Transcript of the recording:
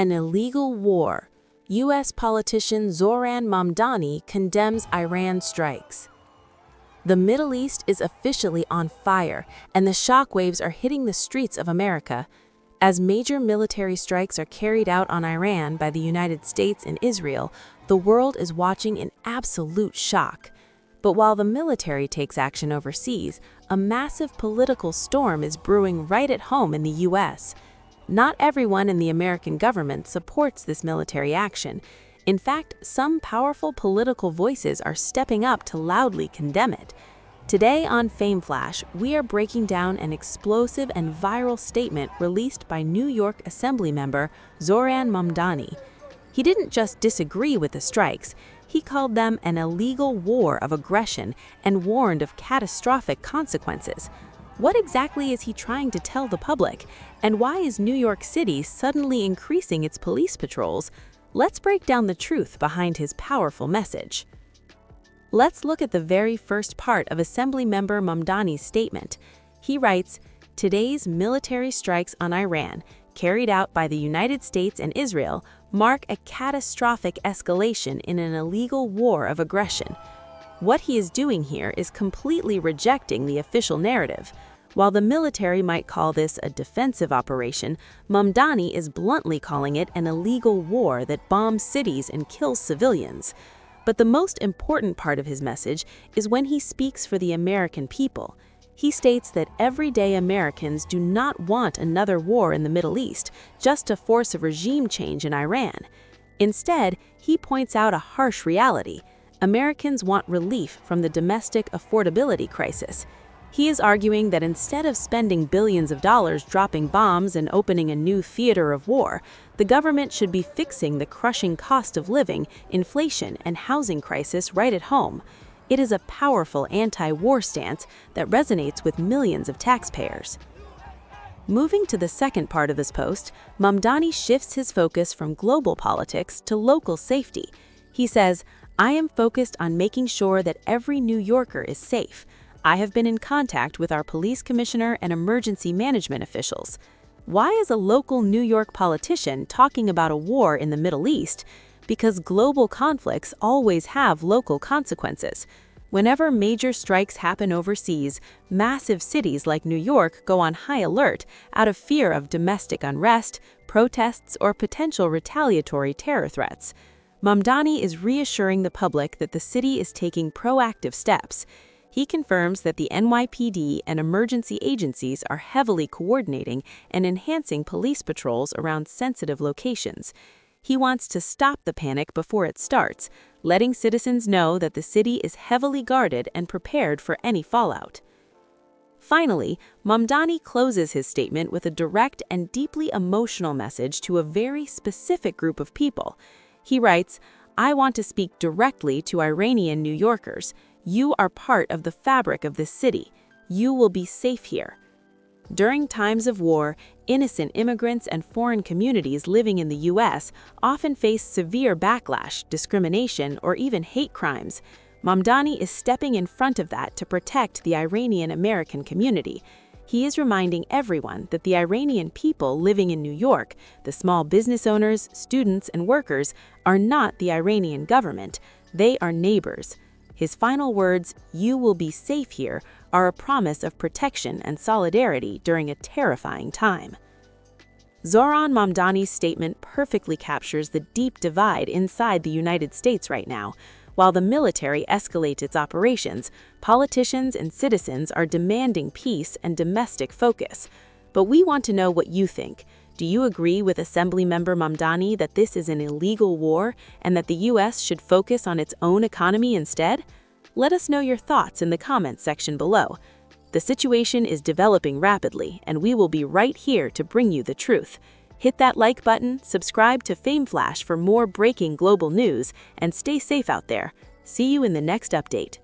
An illegal war. U.S. politician Zohran Mamdani condemns Iran strikes. The Middle East is officially on fire, and the shockwaves are hitting the streets of America. As major military strikes are carried out on Iran by the United States and Israel, the world is watching in absolute shock. But while the military takes action overseas, a massive political storm is brewing right at home in the U.S. Not everyone in the American government supports this military action. In fact, some powerful political voices are stepping up to loudly condemn it. Today on FameFlash, we are breaking down an explosive and viral statement released by New York Assembly Member Zohran Mamdani. He didn't just disagree with the strikes, he called them an illegal war of aggression and warned of catastrophic consequences. What exactly is he trying to tell the public? And why is New York City suddenly increasing its police patrols? Let's break down the truth behind his powerful message. Let's look at the very first part of Assembly Member Mamdani's statement. He writes, "Today's military strikes on Iran, carried out by the United States and Israel, mark a catastrophic escalation in an illegal war of aggression." What he is doing here is completely rejecting the official narrative. While the military might call this a defensive operation, Mamdani is bluntly calling it an illegal war that bombs cities and kills civilians. But the most important part of his message is when he speaks for the American people. He states that everyday Americans do not want another war in the Middle East just to force a regime change in Iran. Instead, he points out a harsh reality. Americans want relief from the domestic affordability crisis. He is arguing that instead of spending billions of dollars dropping bombs and opening a new theater of war, the government should be fixing the crushing cost of living, inflation, and housing crisis right at home. It is a powerful anti-war stance that resonates with millions of taxpayers. Moving to the second part of this post, Mamdani shifts his focus from global politics to local safety. He says, "I am focused on making sure that every New Yorker is safe. I have been in contact with our police commissioner and emergency management officials." Why is a local New York politician talking about a war in the Middle East? Because global conflicts always have local consequences. Whenever major strikes happen overseas, massive cities like New York go on high alert out of fear of domestic unrest, protests, or potential retaliatory terror threats. Mamdani is reassuring the public that the city is taking proactive steps. He confirms that the NYPD and emergency agencies are heavily coordinating and enhancing police patrols around sensitive locations. He wants to stop the panic before it starts, letting citizens know that the city is heavily guarded and prepared for any fallout. Finally, Mamdani closes his statement with a direct and deeply emotional message to a very specific group of people. He writes, "I want to speak directly to Iranian New Yorkers. You are part of the fabric of this city. You will be safe here." During times of war, innocent immigrants and foreign communities living in the U.S. often face severe backlash, discrimination, or even hate crimes. Mamdani is stepping in front of that to protect the Iranian American community. He is reminding everyone that the Iranian people living in New York, the small business owners, students, and workers, are not the Iranian government. They are neighbors. His final words, "You will be safe here," are a promise of protection and solidarity during a terrifying time. Zohran Mamdani's statement perfectly captures the deep divide inside the United States right now. While the military escalates its operations, politicians and citizens are demanding peace and domestic focus. But we want to know what you think. Do you agree with Assembly Member Mamdani that this is an illegal war and that the U.S. should focus on its own economy instead? Let us know your thoughts in the comments section below. The situation is developing rapidly, and we will be right here to bring you the truth. Hit that like button, subscribe to FameFlash for more breaking global news, and stay safe out there. See you in the next update.